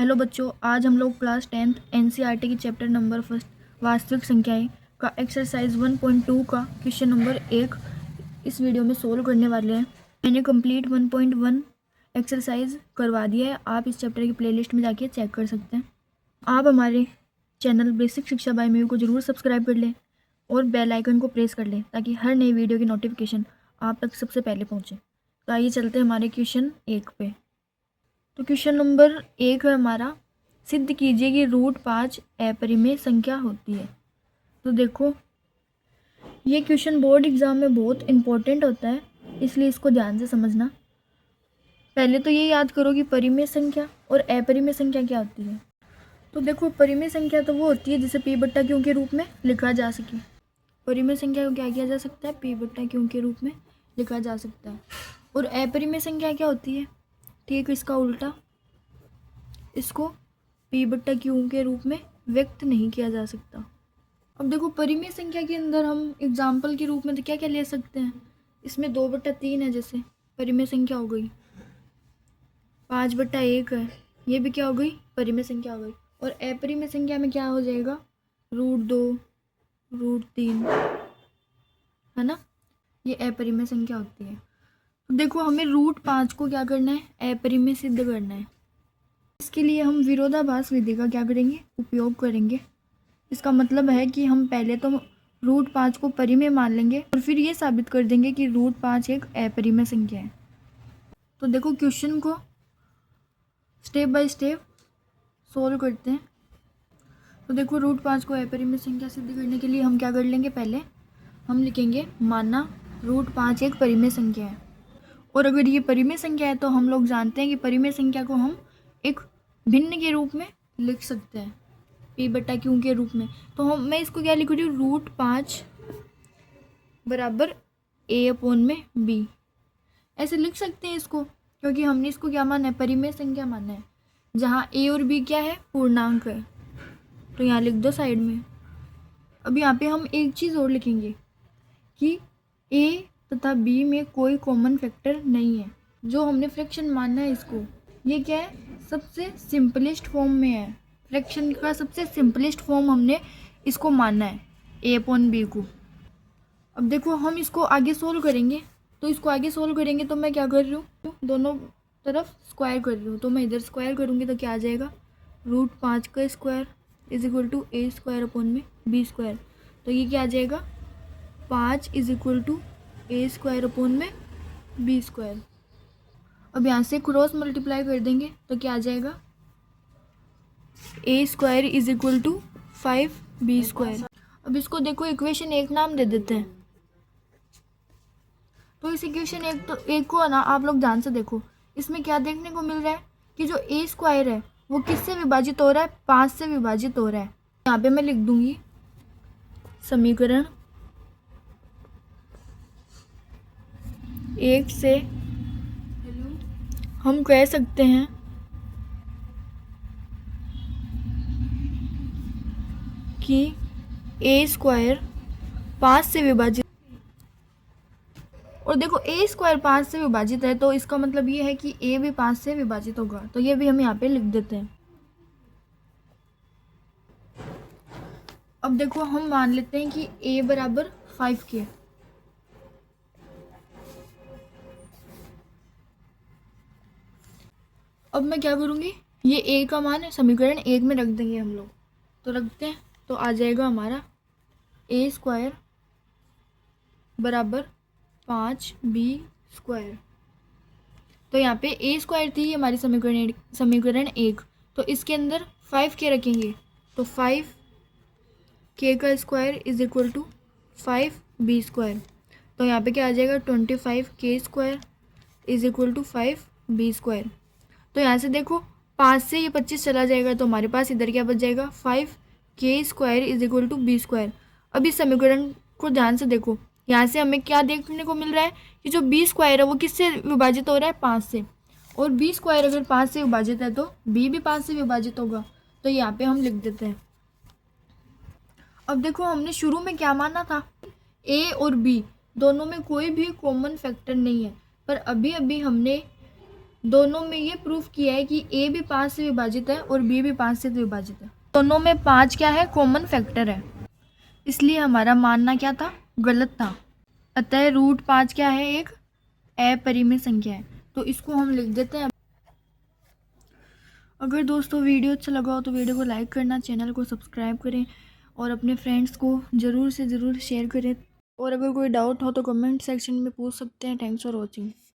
Hello बच्चों, आज हम लोग क्लास 10th एनसीईआरटी की चैप्टर नंबर फर्स्ट वास्तविक संख्याएं का एक्सरसाइज 1.2 का क्वेश्चन नंबर 1 इस वीडियो में सोल्व करने वाले हैं। मैंने कंप्लीट 1.1 एक्सरसाइज करवा दिया है। आप इस चैप्टर की प्लेलिस्ट में जाके चेक कर सकते हैं। आप हमारे चैनल बेसिक शिक्षा बाय मेयू को ज़रूर सब्सक्राइब कर लें और बेल आइकन को प्रेस कर लें ताकि हर नई वीडियो की नोटिफिकेशन आप तक सबसे पहले पहुँचे। तो आइए चलते हैं हमारे क्वेश्चन 1 पे। तो क्वेश्चन नंबर 1 है हमारा, सिद्ध कीजिए कि रूट 5 अपरिमेय संख्या होती है। तो देखो, ये क्वेश्चन बोर्ड एग्जाम में बहुत इंपॉर्टेंट होता है, इसलिए इसको ध्यान से समझना। पहले तो ये याद करो कि परिमेय संख्या और अपरिमेय संख्या क्या होती है। तो देखो, परिमेय संख्या तो वो होती है जिसे p बट्टा क्यों के रूप में लिखा जा सके। परिमेय संख्या को क्या किया जा सकता है? p बट्टा क्यों के रूप में लिखा जा सकता है। और अपरिमेय संख्या क्या होती है? ठीक इसका उल्टा, इसको p बट्टा क्यू के रूप में व्यक्त नहीं किया जा सकता। अब देखो, परिमेय संख्या के अंदर हम एग्जाम्पल के रूप में तो क्या क्या ले सकते हैं। इसमें 2/3 है, जैसे परिमेय संख्या हो गई। 5/1 है, ये भी क्या हो गई? परिमेय संख्या हो गई। और अपरिमेय संख्या में क्या हो जाएगा? √2, √3, है ना, ये अपरिमेय संख्या होती है। तो देखो, हमें √5 को क्या करना है? अपरिमेय सिद्ध करना है। इसके लिए हम विरोधाभास विधि का क्या करेंगे? उपयोग करेंगे। इसका मतलब है कि हम पहले तो √5 को परिमेय मान लेंगे और फिर ये साबित कर देंगे कि √5 एक अपरिमेय संख्या है। तो देखो, क्वेश्चन को स्टेप बाय स्टेप सोल्व करते हैं। तो देखो, √5 को अपरिमेय संख्या सिद्ध करने के लिए हम क्या कर लेंगे? पहले हम लिखेंगे माना √5 एक परिमेय संख्या है। और अगर ये परिमेय संख्या है तो हम लोग जानते हैं कि परिमेय संख्या को हम एक भिन्न के रूप में लिख सकते हैं, p बट्टा क्यू के रूप में। तो मैं इसको क्या लिख रही हूँ? √5 बराबर a/b, ऐसे लिख सकते हैं इसको, क्योंकि हमने इसको क्या माना है? परिमेय संख्या माना है, जहाँ a और b क्या है? पूर्णांक है। तो यहाँ लिख दो साइड में। अब यहाँ पे हम एक चीज़ और लिखेंगे कि a तथा b में कोई कॉमन फैक्टर नहीं है। जो हमने फ्रैक्शन माना है इसको, ये क्या है? सबसे सिंपलेस्ट फॉर्म में है। फ्रैक्शन का सबसे सिंपलेस्ट फॉर्म हमने इसको माना है, a/b को। अब देखो, हम इसको आगे सोल्व करेंगे। तो इसको आगे सोल्व करेंगे तो मैं क्या कर रही हूँ? दोनों तरफ स्क्वायर कर रही हूँ। तो मैं इधर स्क्वायर करूँगी तो क्या आ जाएगा? √5 का square is equal to a²/b²। तो ये क्या आ जाएगा? 5 इज इक्वल टू a²/b²। अब यहाँ से क्रॉस मल्टीप्लाई कर देंगे तो क्या आ जाएगा? a² is equal to 5b²। अब इसको देखो, इक्वेशन 1 नाम दे देते हैं। तो इस इक्वेशन एक को ना आप लोग ध्यान से देखो, इसमें क्या देखने को मिल रहा है कि जो a² है वो किससे विभाजित हो रहा है? 5 से विभाजित हो रहा है। यहाँ पे मैं लिख दूंगी समीकरण 1 से हम कह सकते हैं कि a² 5 से विभाजित, और देखो a² 5 से विभाजित है तो इसका मतलब ये है कि a भी 5 से विभाजित होगा। तो ये भी हम यहाँ पे लिख देते हैं। अब देखो, हम मान लेते हैं कि a बराबर 5 के। अब मैं क्या करूँगी? ये a का मान समीकरण 1 में रख देंगे हम लोग। तो रखते हैं, तो आ जाएगा हमारा a² बराबर 5b²। तो यहाँ पे a² थी हमारी समीकरण 1, तो इसके अंदर 5 के रखेंगे तो 5k का square is equal to 5b²। तो यहाँ पे क्या आ जाएगा? 25k² is equal to 5b²। तो यहाँ से देखो, 5 से ये 25 चला जाएगा तो हमारे पास इधर क्या बच जाएगा? 5k² is equal to b²। अब इस समीकरण को ध्यान से देखो, यहाँ से हमें क्या देखने को मिल रहा है कि जो b² है वो किससे विभाजित हो रहा है? 5 से। और b² अगर 5 से विभाजित है तो b भी 5 से विभाजित होगा। तो यहाँ पे हम लिख देते हैं। अब देखो, हमने शुरू में क्या माना था? a और b दोनों में कोई भी कॉमन फैक्टर नहीं है, पर अभी अभी हमने दोनों में ये प्रूफ किया है कि ए भी 5 से विभाजित है और बी भी 5 से विभाजित है। दोनों में 5 क्या है, कॉमन फैक्टर है, इसलिए हमारा मानना क्या था, गलत था। अतः रूट 5 क्या है, एक अपरिमेय संख्या है, तो इसको हम लिख देते हैं। अगर दोस्तों वीडियो अच्छा लगा हो तो वीडियो को लाइक करना, चैनल को सब्सक्राइब करें और अपने फ्रेंड्स को ज़रूर से ज़रूर शेयर करें। और अगर कोई डाउट हो तो कमेंट सेक्शन में पूछ सकते हैं। Thanks for watching.